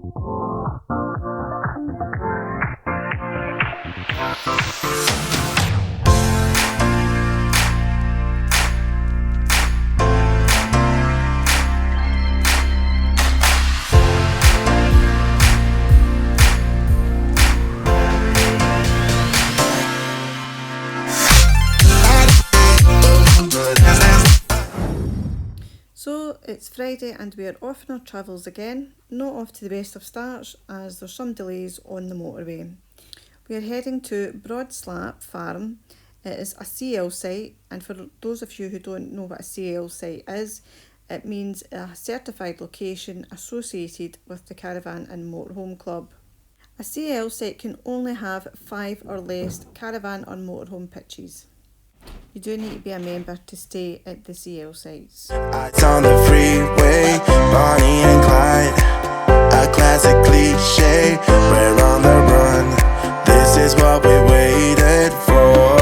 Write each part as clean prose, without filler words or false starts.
So it's Friday and we are off on our travels again, not off to the best of starts as there's some delays on the motorway. We are heading to Broadslap farm. It is a CL site, and for those of you who don't know what a CL site is, it means a certified location associated with the Caravan and Motorhome Club. A CL site can only have 5 or less caravan or motorhome pitches. You do need to be a member to stay at the CL sites. It's on the freeway, Bonnie and Clyde, a classic cliche, we're on the run, this is what we waited for.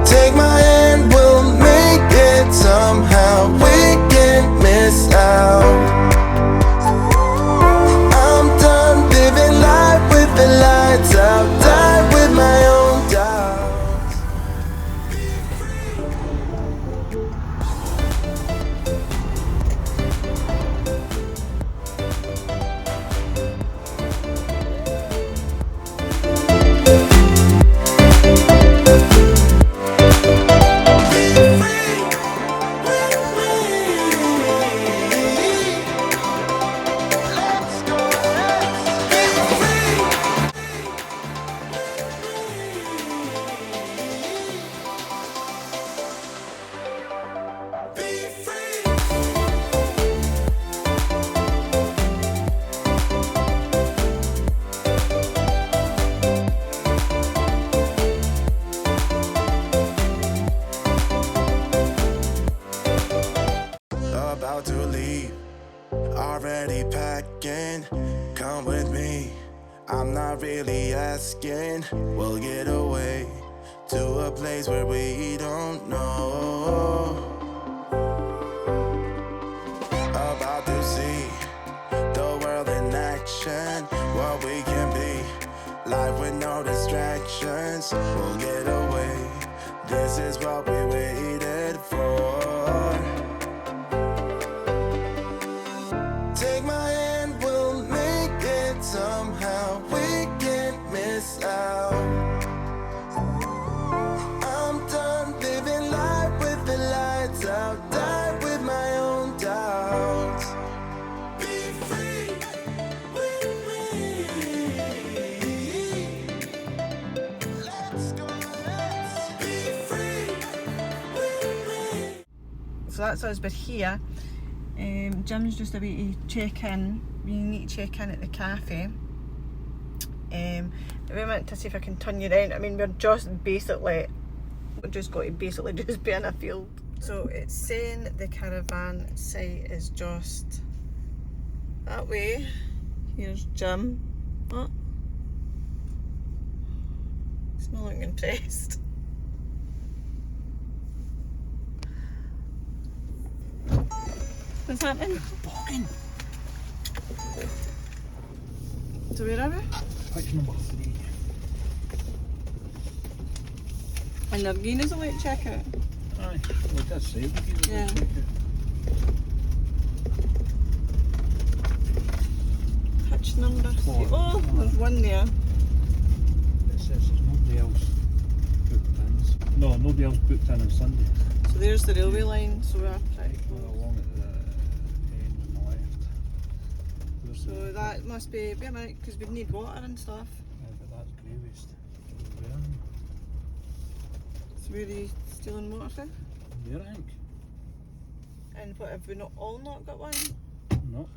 Take my hand, we'll make it somehow, we can't miss out. I'm done living life with the lights out, die with my own doubts. About to leave, already packing, come with me, I'm not really asking, we'll get away to a place where we don't know. About to see the world in action, what we can be, life with no distractions, we'll get away, this is what we waited for. Take my hand, we'll make it somehow, we can't miss out. I'm done living life with the lights out, die with my own doubts. Be free with me. Let's go, let's be free with me. So that's us, but here Jim's just about to check in. We need to check in at the cafe. We went to see if I can turn you around. I mean, we're just got to basically just be in a field. So it's saying the caravan site is just that way. Here's Jim. What? He's not looking impressed. What's happening? Fucking So where are we? picture number 3. And their Guinness will let check out. Aye, well it does say we can Yeah. check it. Pitch number 3. Four. Oh, there's one there. It says there's nobody else booked in. No, nobody else booked in on Sunday. So there's the railway line, so we're pretty We're close. along at the end on the left. There's So the- that must be, wait a minute, because we need water and stuff. Yeah, but that's grey waste. So where are you stealing water from? There, I think. And what, have we not all not got one? No.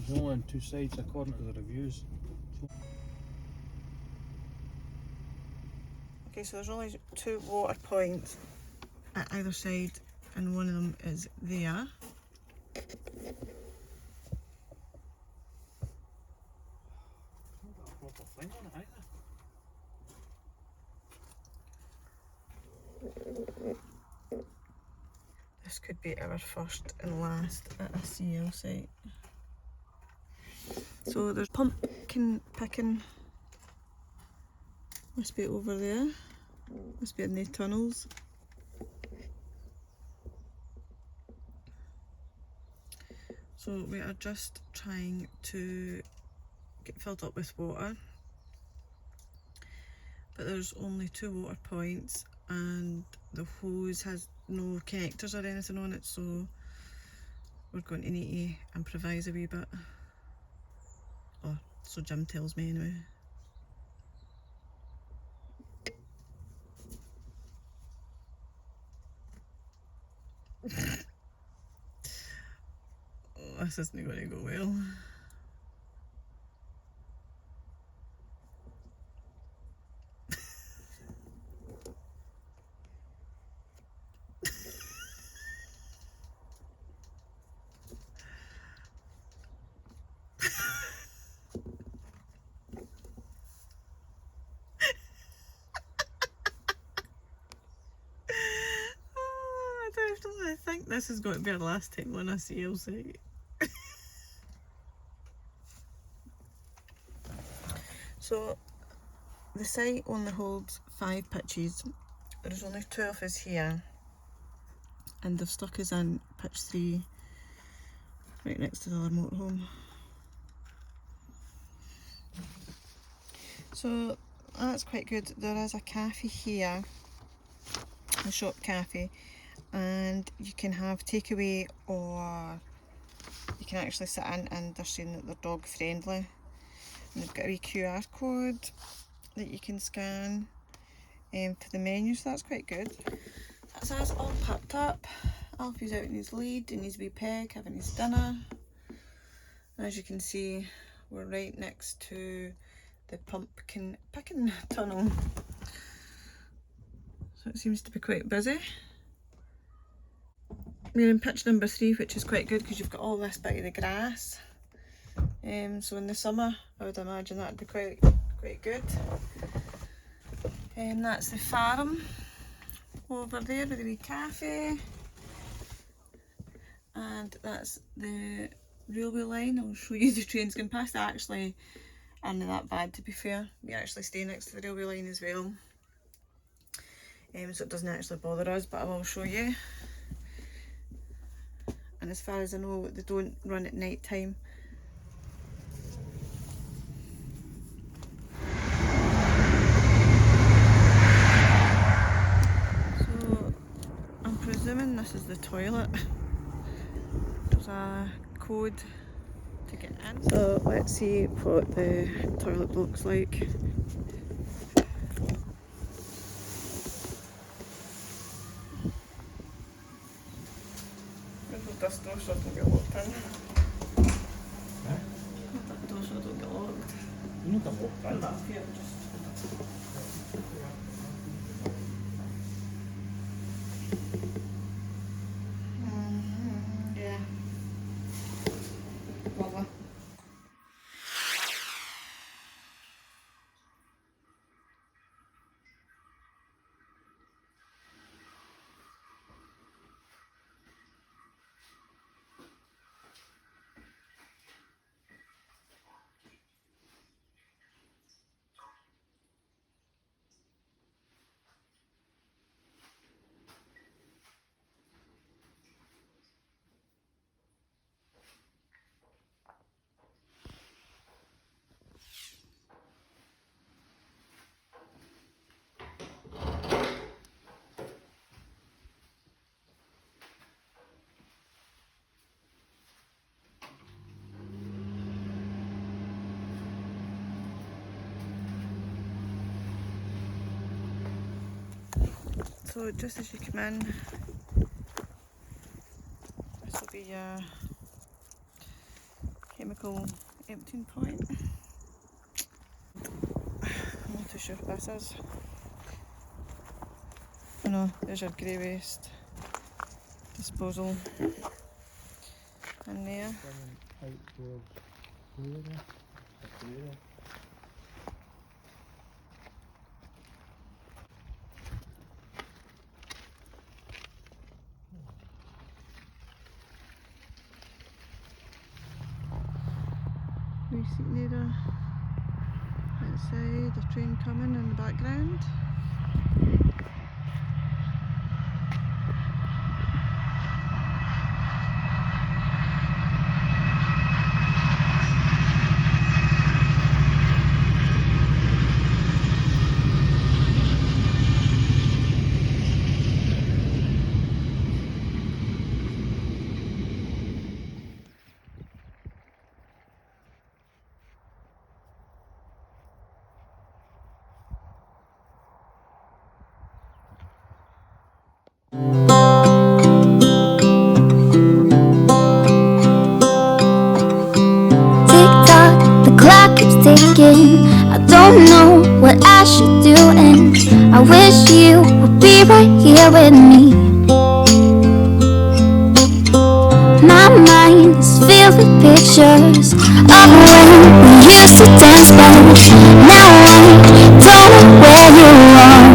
There's only on 2 sides according to the reviews. Okay, so there's only 2 water points at either side, and one of them is there. Not got a proper thing on it either. The this could be our first and last at a CL site. So there's pumpkin picking. Must be over there. Must be in the tunnels. So we are just trying to get filled up with water. But there's only 2 water points and the hose has no connectors or anything on it, so we're going to need to improvise a wee bit. Oh, so Jim tells me anyway. Oh, this isn't going to go well. I think this is going to be our last time on a CL site. So the site only holds 5 pitches. There's only 2 of us here, and they've stuck us in pitch 3 right next to the other motorhome. So that's quite good. There is a cafe here, a shop cafe, and you can have takeaway or you can actually sit in, and they're saying that they're dog friendly. And they've got a wee QR code that you can scan for the menu, so that's quite good. That's us all packed up. Alfie's out in his lead, in his wee peg, having his dinner. And as you can see, we're right next to the pumpkin picking tunnel. So it seems to be quite busy. We're in pitch number 3, which is quite good because you've got all this bit of the grass. So in the summer, I would imagine that'd be quite good. And that's the farm over there with the wee cafe. And that's the railway line. I'll show you the trains going past. They actually aren't that bad, to be fair. We actually stay next to the railway line as well. So it doesn't actually bother us, but I will show you. And as far as I know, they don't run at night time. So I'm presuming this is the toilet. There's a code to get in. So let's see what the toilet looks like. This door so I don't get locked in. That door so I don't get locked. You don't get locked in. Put that up here, just. Yeah. Lovely. So just as you come in, this will be your chemical emptying point. I'm not too sure what this is. Oh no, there's your grey waste disposal in there. wee seating area outside, a train coming in the background. I don't know what I should do, and I wish you would be right here with me. My mind is filled with pictures of when we used to dance, but now I don't know where you are.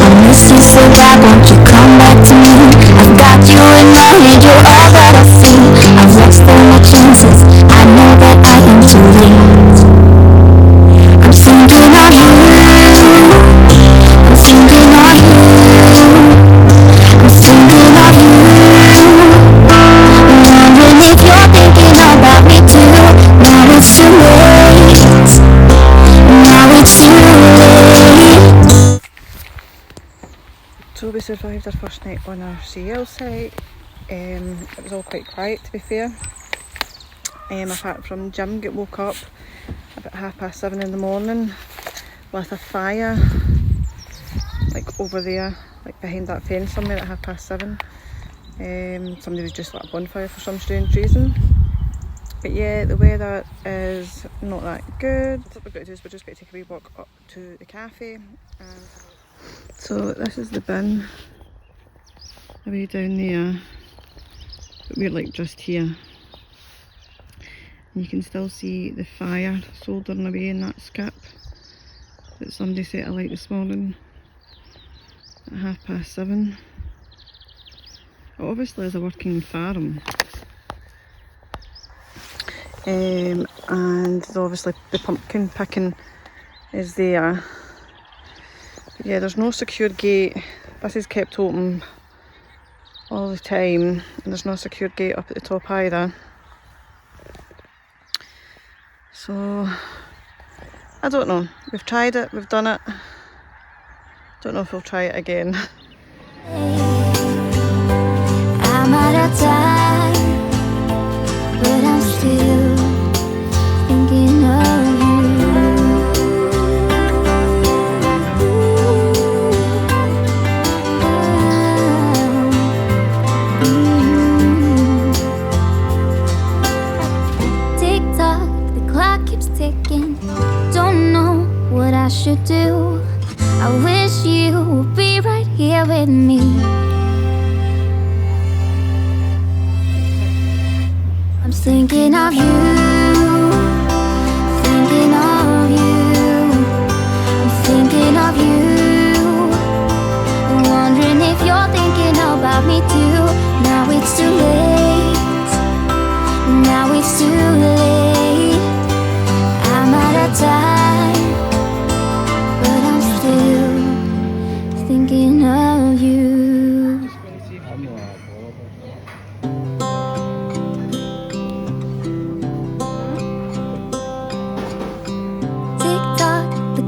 I miss you so bad, won't you come back to me? I've got you in my head, you're all that I see. I've lost all my chances, I know that I am too late. I'm thinking of you, I'm thinking of you, I'm thinking of you. Wondering if you're thinking about me too. Now it's too late, now it's too late. So we survived our first night on our CL site. It was all quite quiet, to be fair. Apart from Jim get woke up about 7:30 in the morning with a fire, like over there, like behind that fence somewhere at 7:30. Somebody was just lit a bonfire for some strange reason. But yeah, the weather is not that good. What we're going to do is we're just going to take a wee walk up to the cafe. So this is the bin, way down there, but we're like just here. And you can still see the fire soldering away in that skip that somebody set alight this morning at 7:30. It obviously is a working farm. And obviously the pumpkin picking is there. But yeah, there's no secure gate. This is kept open all the time, and there's no secure gate up at the top either. So I don't know. We've tried it, we've done it. Don't know if we'll try it again. I'm out of time, but I'm still thinking of you. Tick tock, the clock keeps ticking. Don't know what I should do. I wish you would be right here with me. I'm thinking of you, thinking of you, I'm thinking of you. Wondering if you're thinking about me too. Now it's too late, now it's too late. I'm out of time, but I'm still thinking of you.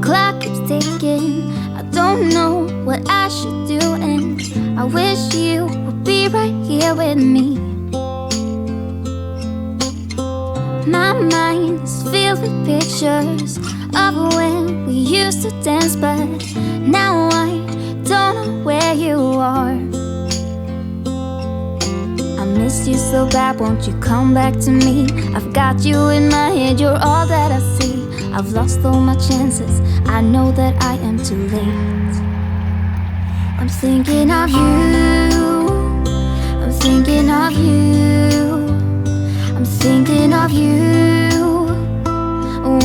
Clock keeps ticking. I don't know what I should do, and I wish you would be right here with me. My mind is filled with pictures of when we used to dance, but now I don't know where you are. I miss you so bad, won't you come back to me? I've got you in my head, you're all that I see. I've lost all my chances, I know that I am too late. I'm thinking of you, I'm thinking of you, I'm thinking of you.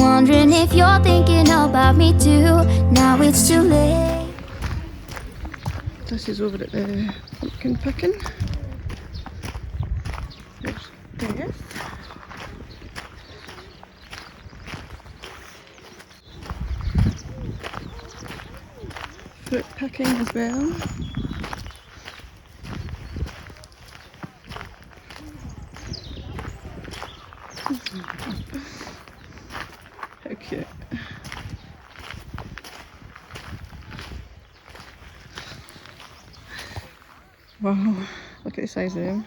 Wondering if you're thinking about me too. Now it's too late. This is over at the pumpkin picking. There's Beth. fruit picking as well. How cute. Wow, look at the size of them.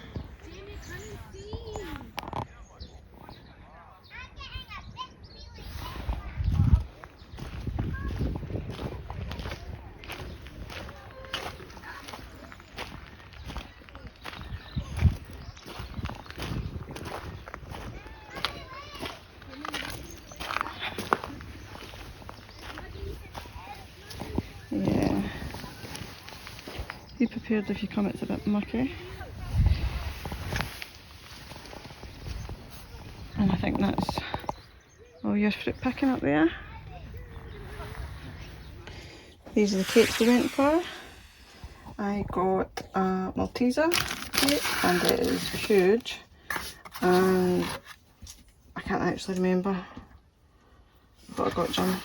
Yeah. Be prepared if you come, it's a bit mucky. And I think that's all your fruit picking up there. These are the cakes we went for. I got a Malteser cake and it is huge. And I can't actually remember what I got Jim.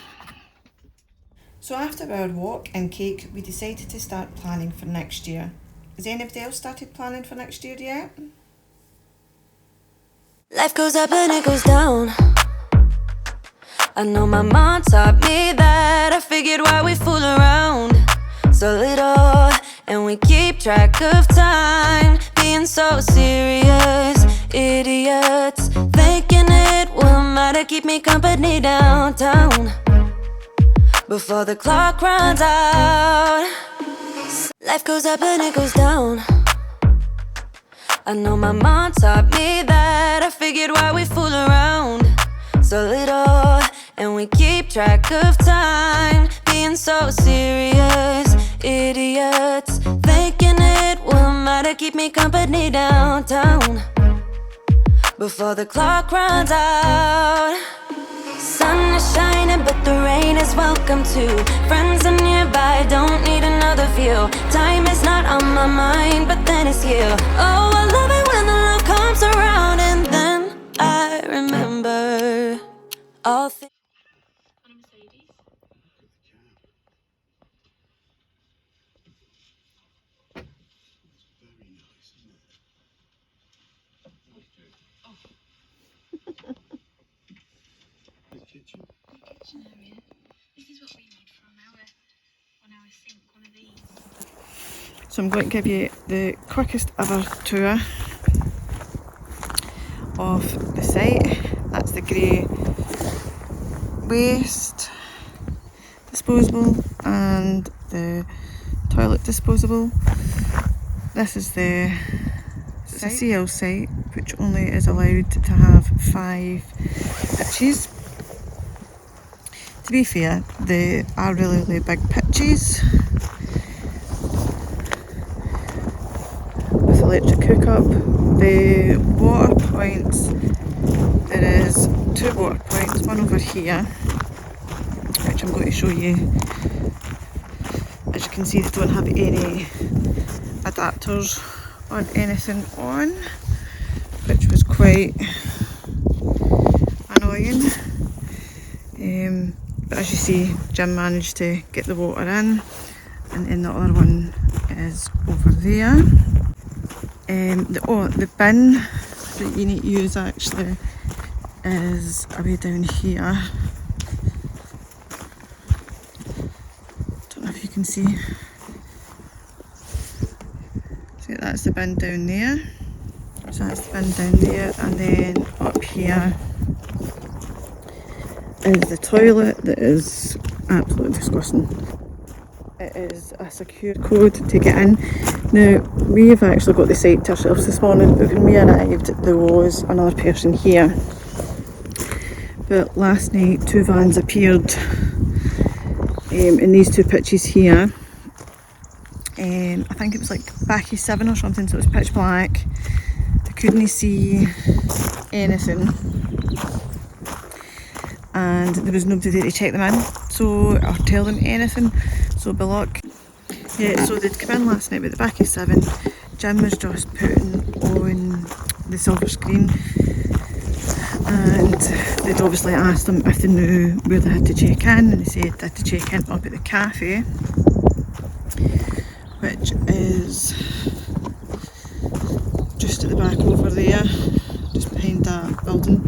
So after our walk and cake, we decided to start planning for next year. Has anybody else started planning for next year yet? Life goes up and it goes down. I know my mom taught me that. I figured why we fool around so little, and we keep track of time, being so serious. Idiots thinking it will matter, keep me company downtown before the clock runs out. Life goes up and it goes down. I know my mom taught me that. I figured why we fool around so little, and we keep track of time, being so serious. Idiots thinking it will matter, keep me company downtown before the clock runs out. Sun is shining but the rain is welcome too. Friends are nearby, don't need another view. Time is not on my mind, but then it's you. Oh, I love it when the love comes around, and then I remember all things. So I'm going to give you the quickest ever tour of the site. That's the grey waste disposable and the toilet disposable. This is it's a CL site which only is allowed to have 5 pitches. To be fair, they are really big pitches with electric hookup. The water points, there is 2 water points, one over here which I'm going to show you. As you can see, they don't have any adapters or anything on, which was quite annoying. But as you see, Jim managed to get the water in, and then the other one is over there. The bin that you need to use actually is a way down here. Don't know if you can see. So that's the bin down there. So that's the bin down there, and then up here is the toilet that is absolutely disgusting. It is a secure code to get in. Now, we have actually got the site to ourselves this morning, but when we arrived there was another person here. But last night 2 vans appeared in these 2 pitches here. I think it was like backy 7 or something, so it was pitch black. They couldn't see anything. And there was nobody there to check them in, or tell them anything, so by luck. Yeah, so they'd come in last night with the back of 7. Jim was just putting on the silver screen, and they'd obviously asked them if they knew where they had to check in, and they said they had to check in up at the cafe. which is just at the back over there, just behind that building,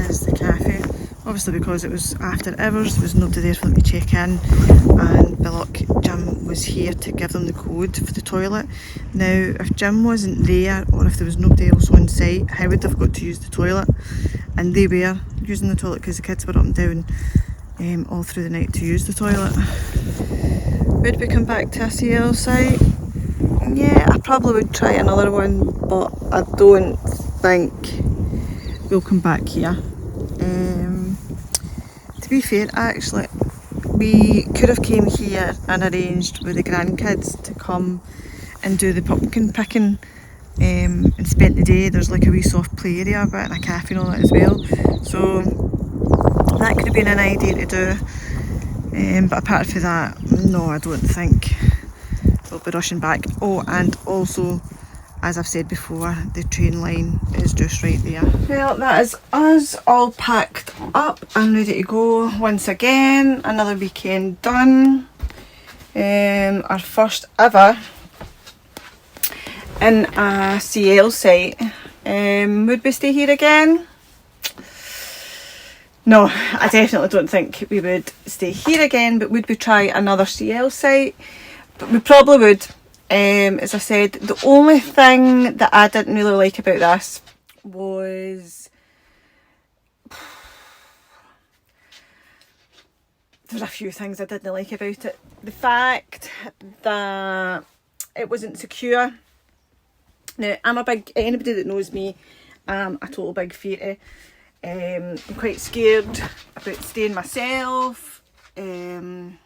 is the cafe. Obviously because it was after hours, there was nobody there for them to check in, and Billock Jim was here to give them the code for the toilet. Now if Jim wasn't there, or if there was nobody else on site, how would they have got to use the toilet? And they were using the toilet because the kids were up and down all through the night to use the toilet. Would we come back to a CL site? Yeah, I probably would try another one, but I don't think we'll come back here. To be fair, actually, we could have came here and arranged with the grandkids to come and do the pumpkin picking and spent the day. There's like a wee soft play area bit and a cafe and all that as well. So that could have been an idea to do. But apart from that, no, I don't think we'll be rushing back. Oh, and also, as I've said before, the train line is just right there. Well, that is us all packed up and ready to go once again. Another weekend done. Our first ever in a CL site. Would we stay here again? No, I definitely don't think we would stay here again, but would we try another CL site? But we probably would. As I said, the only thing that I didn't really like about this was there's a few things I didn't like about it. The fact that it wasn't secure. Now, anybody that knows me, I'm a total big fearty. I'm quite scared about staying myself. I'm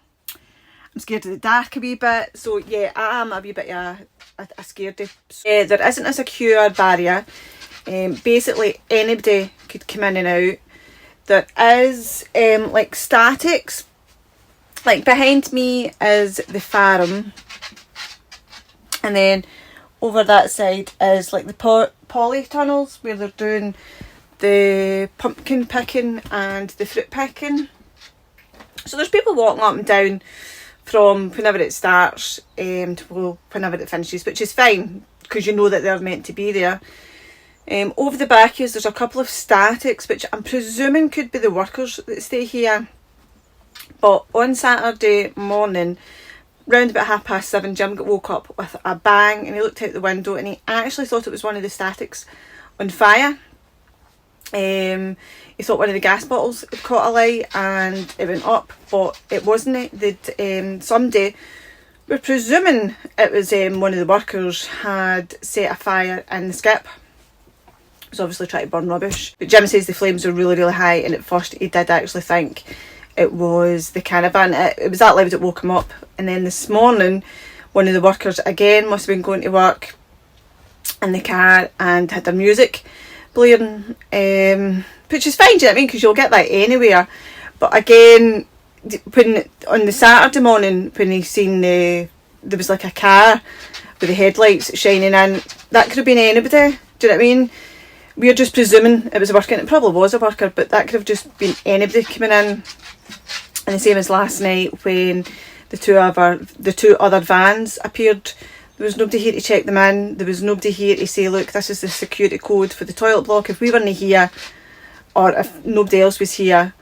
scared of the dark a wee bit, so yeah, I am a wee bit a scaredy. So, there isn't a secure barrier. Basically anybody could come in and out. There is like statics. Like behind me is the farm, and then over that side is like the polytunnels where they're doing the pumpkin picking and the fruit picking. So there's people walking up and down from whenever it starts to whenever it finishes, which is fine because you know that they're meant to be there. Over the back here there's a couple of statics which I'm presuming could be the workers that stay here. But on Saturday morning, round about 7:30, Jim got woke up with a bang and he looked out the window and he actually thought it was one of the statics on fire. He thought one of the gas bottles had caught alight and it went up, but it wasn't. Somebody, we're presuming it was one of the workers, had set a fire in the skip. So obviously trying to burn rubbish. But Jim says the flames were really, really high, and at first he did actually think it was the caravan. It was that loud it woke him up. And then this morning, one of the workers again must have been going to work in the car and had their music blaring, which is fine, do you know what I mean, because you'll get that anywhere. But again, when on the Saturday morning when he seen there was like a car with the headlights shining in, that could have been anybody, do you know what I mean? We're just presuming it was a worker, and it probably was a worker, but that could have just been anybody coming in. And the same as last night when the two other vans appeared. There was nobody here to check them in. There was nobody here to say, look, this is the security code for the toilet block. If we weren't here, or if nobody else was here,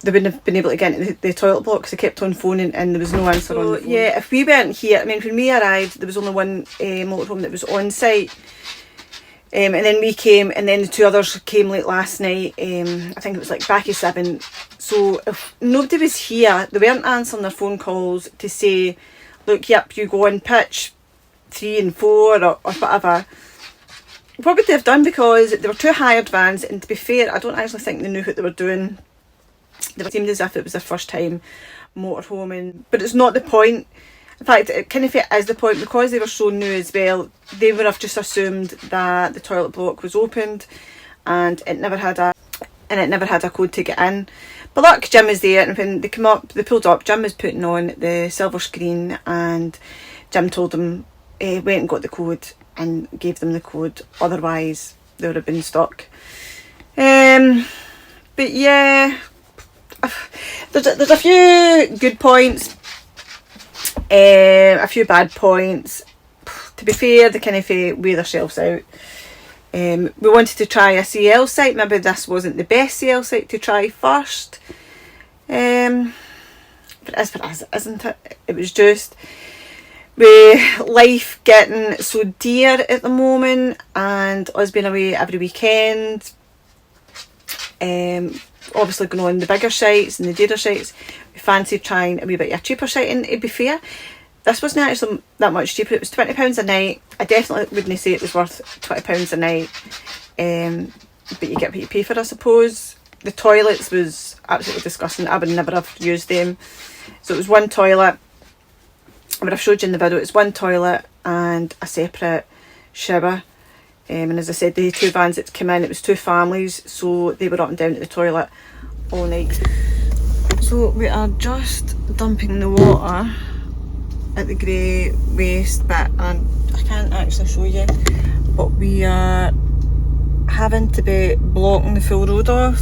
they wouldn't have been able to get into the toilet block because they kept on phoning and there was no answer on the phone. Yeah, if we weren't here, I mean, when we arrived, there was only one motorhome that was on site. And then we came, and then the two others came late last night. I think it was like back at 7. So if nobody was here, they weren't answering their phone calls to say, look, yep, you go on pitch 3 and 4 or whatever. What would they have done? Because they were 2 hired vans, and to be fair, I don't actually think they knew what they were doing. They seemed as if it was their first time motorhoming, but it's not the point. In fact, it kind of is the point, because they were so new as well. They would have just assumed that the toilet block was opened, and it never had a code to get in. But look, Jim was there, and when they pulled up, Jim was putting on the silver screen, and Jim told them, went and got the code and gave them the code. Otherwise, they would have been stuck. But yeah, there's a few good points. A few bad points. To be fair, they kind of wear themselves out. We wanted to try a CL site. Maybe this wasn't the best CL site to try first. But as for us, isn't it? It was just with life getting so dear at the moment, and us being away every weekend, obviously going on the bigger sites and the dearer sites, we fancied trying a wee bit of a cheaper site. And to be fair, this wasn't actually that much cheaper. It was £20 a night. I definitely wouldn't say it was worth £20 a night, but you get what you pay for, I suppose. The toilets was absolutely disgusting. I would never have used them. So it was one toilet. I would have showed you in the video. It's one toilet and a separate shower. And as I said, the 2 vans that came in, it was 2 families, so they were up and down at the toilet all night. So we are just dumping the water at the grey waste bit, and I can't actually show you, but we are having to be blocking the full road off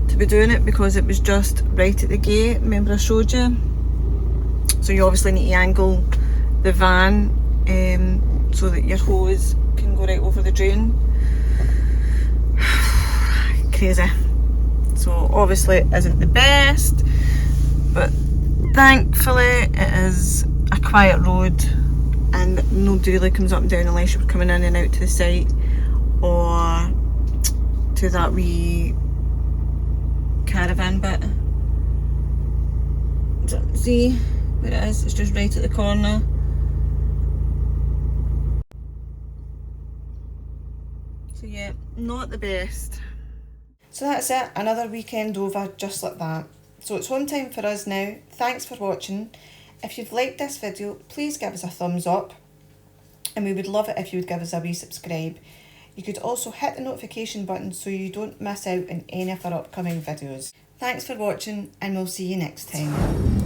to be doing it because it was just right at the gate. Remember I showed you? So you obviously need to angle the van so that your hose can go right over the drain. Crazy. So obviously it isn't the best, but thankfully it is a quiet road and nobody really comes up and down unless you're coming in and out to the site or to that wee caravan bit. See where it is? It's just right at the corner. So yeah, not the best. So that's it, another weekend over just like that. So it's home time for us now. Thanks for watching. If you've liked this video, please give us a thumbs up, and we would love it if you would give us a wee subscribe. You could also hit the notification button so you don't miss out on any of our upcoming videos. Thanks for watching, and we'll see you next time.